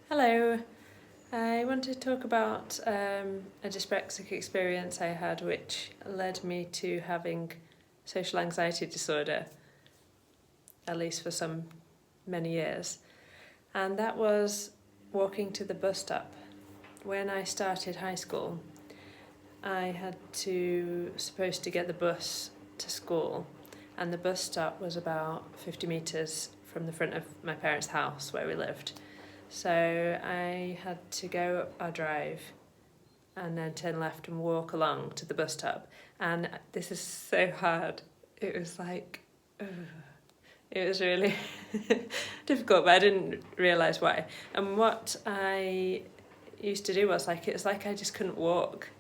Hello, I want to talk about a dyspraxic experience I had which led me to having social anxiety disorder, at least for many years. And that was walking to the bus stop. When I started high school, I supposed to get the bus to school, and the bus stop was about 50 metres from the front of my parents' house where we lived. So I had to go up our drive and then turn left and walk along to the bus stop. And this is so hard. It was like, it was really difficult, but I didn't realise why. And what I used to do was it's like I just couldn't walk.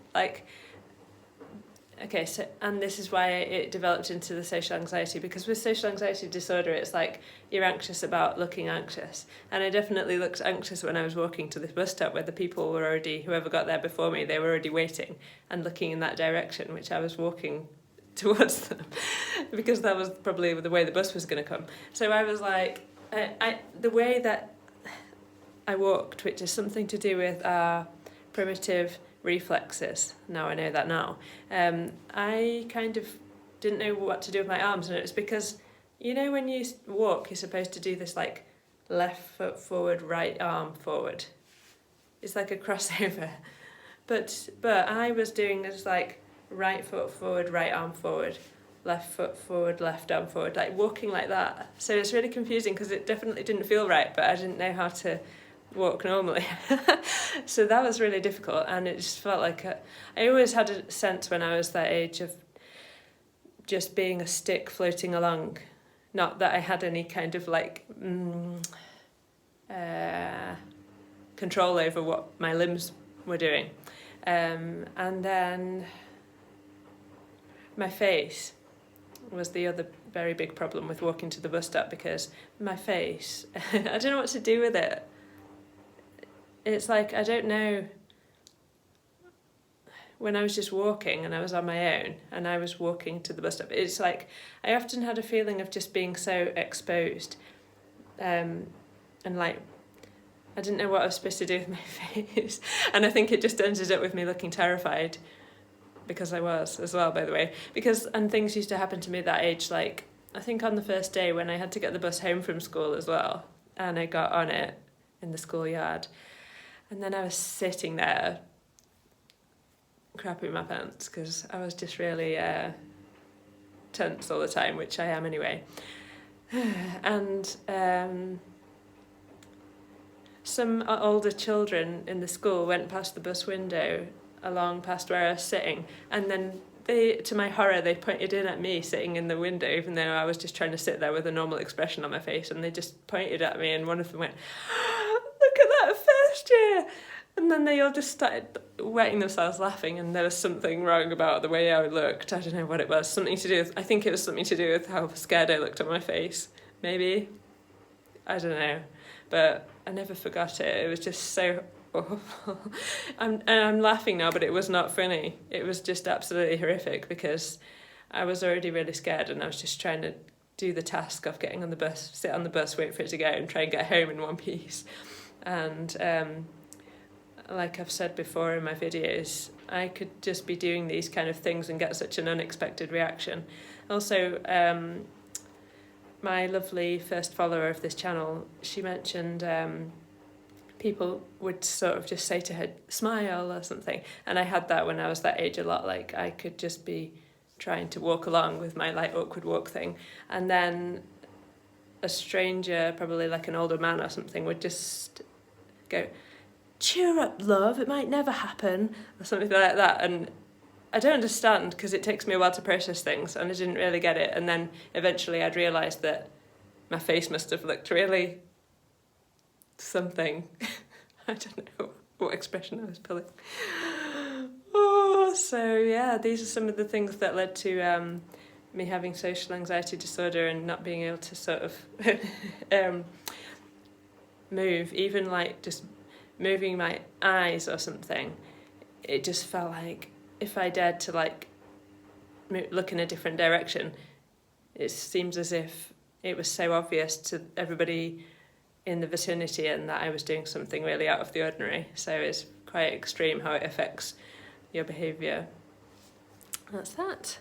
And this is why it developed into the social anxiety, because with social anxiety disorder, it's like you're anxious about looking anxious. And I definitely looked anxious when I was walking to this bus stop where the people were already, whoever got there before me, they were already waiting and looking in that direction, which I was walking towards them because that was probably the way the bus was going to come. So I was like, the way that I walked, which is something to do with our primitive reflexes, now I know that now, I kind of didn't know what to do with my arms, and it was because, you know, when you walk, you're supposed to do this like left foot forward, right arm forward. It's like a crossover, but I was doing this like right foot forward, right arm forward, left foot forward, left arm forward, like walking like that. So it's really confusing because it definitely didn't feel right, but I didn't know how to walk normally. So that was really difficult, and it just felt like I always had a sense when I was that age of just being a stick floating along, not that I had any kind of control over what my limbs were doing. And then my face was the other very big problem with walking to the bus stop, because my face, I don't know what to do with it. It's like, I don't know, when I was just walking and I was on my own and I was walking to the bus stop, it's like I often had a feeling of just being so exposed, and like I didn't know what I was supposed to do with my face. And I think it just ended up with me looking terrified, because I was as well, by the way, and things used to happen to me at that age, like I think on the first day when I had to get the bus home from school as well, and I got on it in the schoolyard. And then I was sitting there crapping my pants because I was just really tense all the time, which I am anyway. And some older children in the school went past the bus window along past where I was sitting, and then to my horror, they pointed in at me sitting in the window, even though I was just trying to sit there with a normal expression on my face, and they just pointed at me, and one of them went, "Look at that first year!" And then they all just started wetting themselves laughing, and there was something wrong about the way I looked. I don't know what it was. I think it was something to do with how scared I looked on my face, maybe. I don't know. But I never forgot it. It was just so awful. I'm laughing now, but it was not funny. It was just absolutely horrific, because I was already really scared, and I was just trying to do the task of getting on the bus, sit on the bus, wait for it to go, and try and get home in one piece. And like I've said before in my videos, I could just be doing these kind of things and get such an unexpected reaction. Also, my lovely first follower of this channel, she mentioned people would sort of just say to her, "Smile" or something. And I had that when I was that age a lot. Like I could just be trying to walk along with my like awkward walk thing, and then a stranger, probably like an older man or something, would just go, "Cheer up, love, it might never happen," or something like that. And I don't understand, because it takes me a while to process things, and I didn't really get it. And then eventually I'd realised that my face must have looked really something. I don't know what expression I was pulling. Oh, so yeah, these are some of the things that led to me having social anxiety disorder and not being able to sort of move, even like just moving my eyes or something. It just felt like if I dared to like look in a different direction, it seems as if it was so obvious to everybody in the vicinity and that I was doing something really out of the ordinary. So it's quite extreme how it affects your behaviour. That's that.